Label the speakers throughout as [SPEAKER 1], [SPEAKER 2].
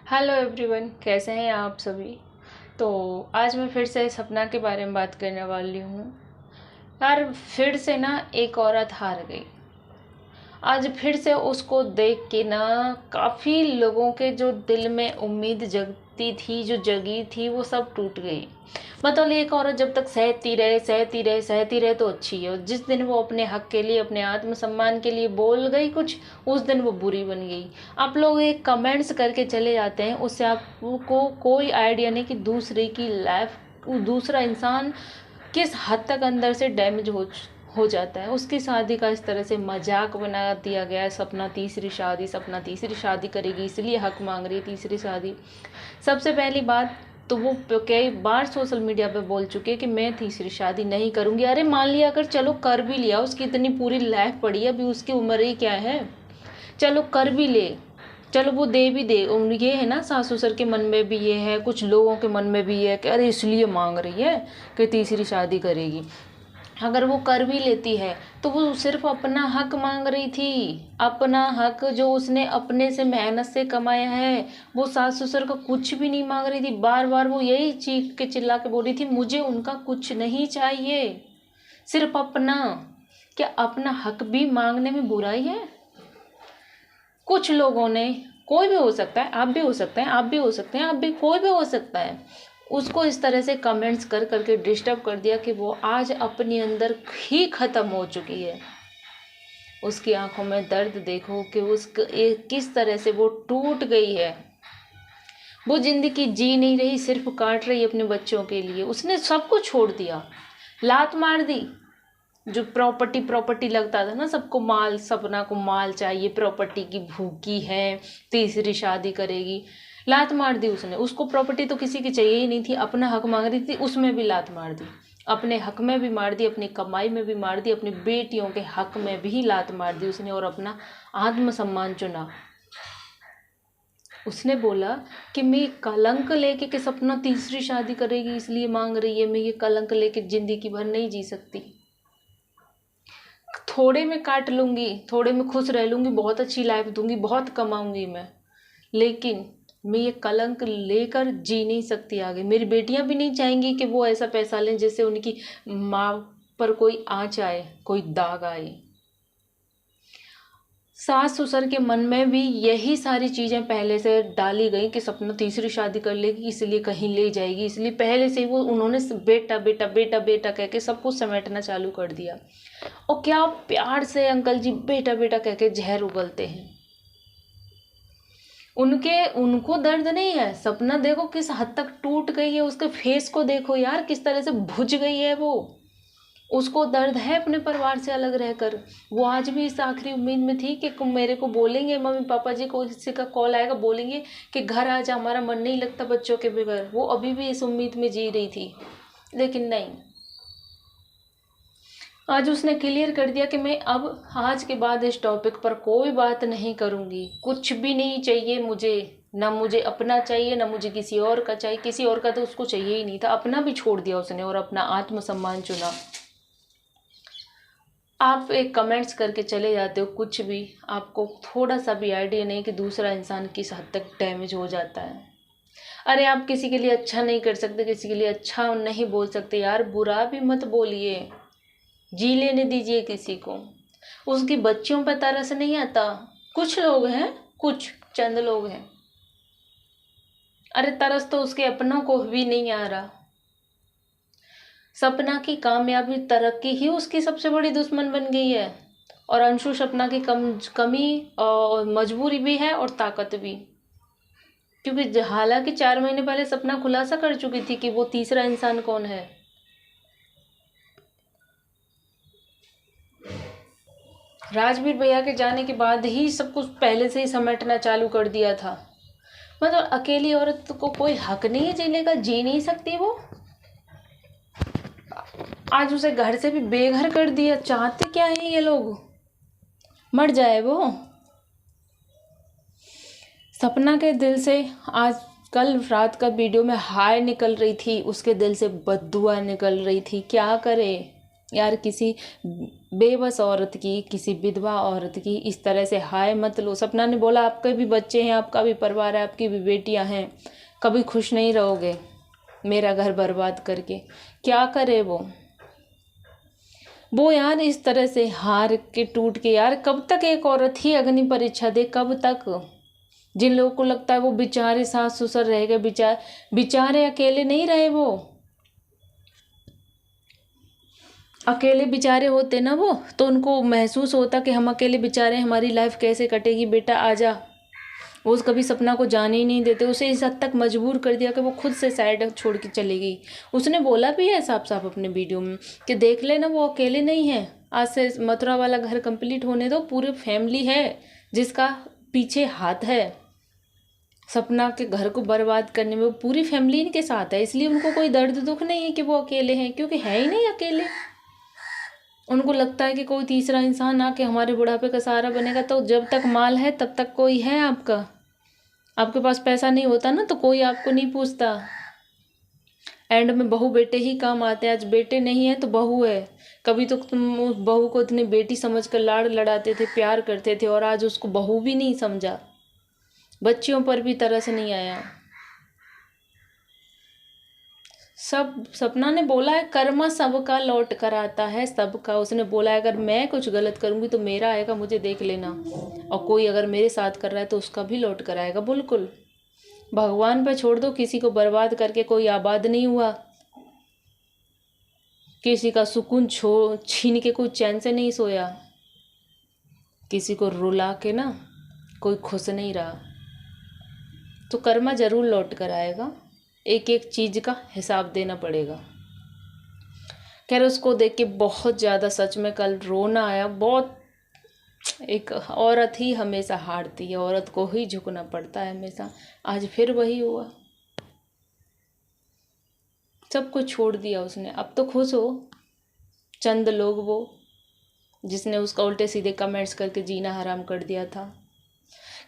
[SPEAKER 1] Hello everyone, कैसे हैं आप सभी। तो आज मैं फिर से सपना के बारे में बात करने वाली हूँ। यार, फिर से ना एक औरत हार गई। आज फिर से उसको देख के ना काफ़ी लोगों के जो दिल में उम्मीद जगती थी, जो जगी थी, वो सब टूट गई। मतलब एक औरत जब तक सहती रहे सहती रहे सहती रहे तो अच्छी है, और जिस दिन वो अपने हक के लिए, अपने आत्मसम्मान के लिए बोल गई कुछ, उस दिन वो बुरी बन गई। आप लोग एक कमेंट्स करके चले जाते हैं, उससे आपको कोई आइडिया नहीं कि दूसरे की लाइफ, दूसरा इंसान किस हद तक अंदर से डैमेज हो जाता है। उसकी शादी का इस तरह से मजाक बना दिया गया है। सपना तीसरी शादी करेगी, इसलिए हक मांग रही है तीसरी शादी। सबसे पहली बात तो वो कई बार सोशल मीडिया पे बोल चुके हैं कि मैं तीसरी शादी नहीं करूंगी। अरे मान लिया अगर, चलो कर भी लिया, उसकी इतनी पूरी लाइफ पड़ी है, अभी उसकी उम्र ही क्या है, चलो कर भी ले, चलो वो दे भी दे। ये है ना, सास ससुर के मन में भी ये है, कुछ लोगों के मन में भी ये है कि अरे इसलिए मांग रही है कि तीसरी शादी करेगी। अगर वो कर भी लेती है तो वो सिर्फ अपना हक मांग रही थी, अपना हक जो उसने अपने से मेहनत से कमाया है। वो सास ससुर का कुछ भी नहीं मांग रही थी। बार बार वो यही चीख के चिल्ला के बोल रही थी, मुझे उनका कुछ नहीं चाहिए, सिर्फ अपना। क्या अपना हक भी मांगने में बुराई है? कुछ लोगों ने, कोई भी हो सकता है, आप भी हो सकते हैं, आप भी हो सकते हैं, आप भी, कोई भी हो सकता है, उसको इस तरह से कमेंट्स कर करके डिस्टर्ब कर दिया कि वो आज अपने अंदर ही ख़त्म हो चुकी है। उसकी आंखों में दर्द देखो कि किस तरह से वो टूट गई है। वो जिंदगी जी नहीं रही, सिर्फ काट रही अपने बच्चों के लिए। उसने सब कुछ छोड़ दिया, लात मार दी। जो प्रॉपर्टी प्रॉपर्टी लगता था ना सबको, माल, सपना को माल चाहिए, प्रॉपर्टी की भूखी है, तीसरी शादी करेगी, लात मार दी उसने। उसको प्रॉपर्टी तो किसी की चाहिए ही नहीं थी, अपना हक मांग रही थी, उसमें भी लात मार दी। अपने हक में भी मार दी, अपनी कमाई में भी मार दी, अपनी बेटियों के हक में भी लात मार दी उसने, और अपना आत्मसम्मान चुना। उसने बोला कि मैं कलंक लेके कि सपना तीसरी शादी करेगी इसलिए मांग रही है, मैं ये कलंक लेके जिंदगी भर नहीं जी सकती। थोड़े में काट लूँगी, थोड़े में खुश रह लूँगी, बहुत अच्छी लाइफ दूंगी, बहुत कमाऊँगी मैं, लेकिन मैं ये कलंक लेकर जी नहीं सकती आगे। मेरी बेटियां भी नहीं चाहेंगी कि वो ऐसा पैसा लें जिससे उनकी माँ पर कोई आँच आए, कोई दाग आए। सास ससुर के मन में भी यही सारी चीज़ें पहले से डाली गई कि सपना तीसरी शादी कर लेगी इसलिए कहीं ले जाएगी, इसलिए पहले से वो उन्होंने बेटा बेटा बेटा बेटा कह के सब कुछ समेटना चालू कर दिया। और क्या प्यार से अंकल जी बेटा बेटा कह के जहर उगलते हैं। उनको दर्द नहीं है। सपना देखो किस हद तक टूट गई है, उसके फेस को देखो यार, किस तरह से भुज गई है वो। उसको दर्द है अपने परिवार से अलग रहकर। वो आज भी इस आखिरी उम्मीद में थी कि मेरे को बोलेंगे, मम्मी पापा जी को किसी का कॉल आएगा, बोलेंगे कि घर आ जा, हमारा मन नहीं लगता बच्चों के बगैर। वो अभी भी इस उम्मीद में जी रही थी, लेकिन नहीं। आज उसने क्लियर कर दिया कि मैं अब आज के बाद इस टॉपिक पर कोई बात नहीं करूँगी, कुछ भी नहीं चाहिए मुझे, ना मुझे अपना चाहिए, ना मुझे किसी और का चाहिए। किसी और का तो उसको चाहिए ही नहीं था, अपना भी छोड़ दिया उसने और अपना आत्मसम्मान चुना। आप एक कमेंट्स करके चले जाते हो कुछ भी, आपको थोड़ा सा भी आइडिया नहीं कि दूसरा इंसान किस हद तक डैमेज हो जाता है। अरे आप किसी के लिए अच्छा नहीं कर सकते, किसी के लिए अच्छा नहीं बोल सकते यार, बुरा भी मत बोलिए, जी लेने दीजिए किसी को। उसकी बच्चियों पर तरस नहीं आता। कुछ लोग हैं, कुछ चंद लोग हैं। अरे तरस तो उसके अपनों को भी नहीं आ रहा। सपना की कामयाबी, तरक्की ही उसकी सबसे बड़ी दुश्मन बन गई है, और अंशु सपना की कमी और मजबूरी भी है और ताकत भी। क्योंकि हालांकि 4 महीने पहले सपना खुलासा कर चुकी थी कि वो तीसरा इंसान कौन है। राजवीर भैया के जाने के बाद ही सब कुछ पहले से ही समेटना चालू कर दिया था। मतलब अकेली औरत को कोई हक नहीं है जीने का, जी नहीं सकती वो। आज उसे घर से भी बेघर कर दिया। चाहते क्या है ये लोग, मर जाए वो। सपना के दिल से आज कल रात का वीडियो में हाय निकल रही थी, उसके दिल से बद्दुआ निकल रही थी। क्या करे, यार किसी बेबस औरत की, किसी विधवा औरत की इस तरह से हाय मत लो। सपना ने बोला आपके भी बच्चे हैं, आपका भी परिवार है, आपकी भी बेटियां हैं, कभी खुश नहीं रहोगे मेरा घर बर्बाद करके। क्या करे वो यार इस तरह से हार के टूट के। यार कब तक एक औरत ही अग्नि परीक्षा दे, कब तक? जिन लोगों को लगता है वो बेचारे सास ससुर रह गए, बेचारे अकेले नहीं रहे, वो अकेले बेचारे होते ना वो, तो उनको महसूस होता कि हम अकेले बेचारे, हमारी लाइफ कैसे कटेगी, बेटा आजा। वो कभी सपना को जाने ही नहीं देते, उसे इस हद तक मजबूर कर दिया कि वो खुद से साइड छोड़ के चली गई। उसने बोला भी है साफ साफ अपने वीडियो में कि देख लेना वो अकेले नहीं है, आज से मथुरा वाला घर कंप्लीट होने दो, पूरी फैमिली है जिसका पीछे हाथ है सपना के घर को बर्बाद करने में। वो पूरी फैमिली इनके साथ है, इसलिए उनको कोई दर्द दुख नहीं है कि वो अकेले हैं, क्योंकि है ही नहीं अकेले। उनको लगता है कि कोई तीसरा इंसान आके हमारे बुढ़ापे का सहारा बनेगा। तो जब तक माल है तब तक कोई है आपका, आपके पास पैसा नहीं होता ना तो कोई आपको नहीं पूछता। एंड में बहू बेटे ही काम आते हैं। आज बेटे नहीं है तो बहू है। कभी तो तुम उस बहू को इतनी बेटी समझकर लाड़ लड़ाते थे, प्यार करते थे, और आज उसको बहू भी नहीं समझा, बच्चियों पर भी तरस नहीं आया। सब सपना ने बोला है कर्मा सबका लौट कर आता है, सबका। उसने बोला है अगर मैं कुछ गलत करूंगी तो मेरा आएगा, मुझे देख लेना, और कोई अगर मेरे साथ कर रहा है तो उसका भी लौट कर आएगा। बिल्कुल भगवान पर छोड़ दो, किसी को बर्बाद करके कोई आबाद नहीं हुआ, किसी का सुकून छीन के कोई चैन से नहीं सोया, किसी को रुला के ना कोई खुश नहीं रहा। तो कर्मा जरूर लौट कर आएगा, एक एक चीज़ का हिसाब देना पड़ेगा। खैर उसको देख के बहुत ज़्यादा सच में कल रोना आया बहुत। एक औरत ही हमेशा हारती है, औरत को ही झुकना पड़ता है हमेशा। आज फिर वही हुआ, सब कुछ छोड़ दिया उसने। अब तो खुश हो, चंद लोग वो जिसने उसका उल्टे सीधे कमेंट्स करके जीना हराम कर दिया था।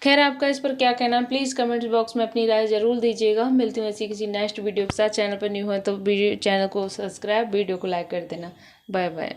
[SPEAKER 1] खैर आपका इस पर क्या कहना है प्लीज़ कमेंट बॉक्स में अपनी राय ज़रूर दीजिएगा। मिलती हूँ ऐसी किसी नेक्स्ट वीडियो के साथ। चैनल पर न्यू है तो चैनल को सब्सक्राइब, वीडियो को लाइक कर देना। Bye bye.